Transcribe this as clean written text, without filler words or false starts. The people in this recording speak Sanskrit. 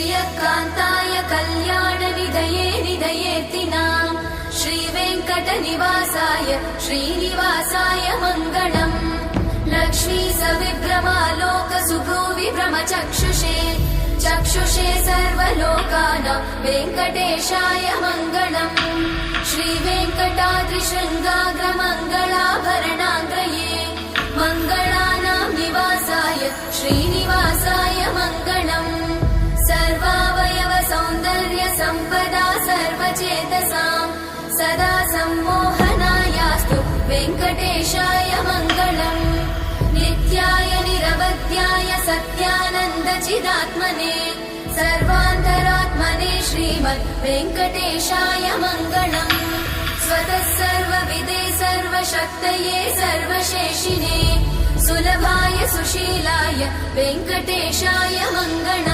श्रियकान्ताय कल्याणनिधये निधयेऽर्तिनाम् श्रीवेङ्कटनिवासाय श्रीनिवासाय मङ्गलम् लक्ष्मी सविभ्रमालोकसुभ्रूविभ्रमचक्षुषे चक्षुषे सर्वलोकानां वेङ्कटेशाय मङ्गलम् श्रीवेङ्कटाद्रिशृङ्गाग्रमङ्गलाभरणाङ्गये मङ्गलानां निवासाय श्रीनिवासाय मङ्गलम् सर्वावयव सौन्दर्य सम्पदा सर्वचेतसां सदा सम्मोहनायास्तु वेङ्कटेशाय मङ्गलम् नित्याय निरवध्याय सत्यानन्दचिदात्मने सर्वान्तरात्मने श्रीमद् वेङ्कटेशाय मङ्गलम् स्वतः सर्वविदे सर्वशक्तये सर्वशेषिने सुलभाय सुशीलाय वेङ्कटेशाय मङ्गलम्।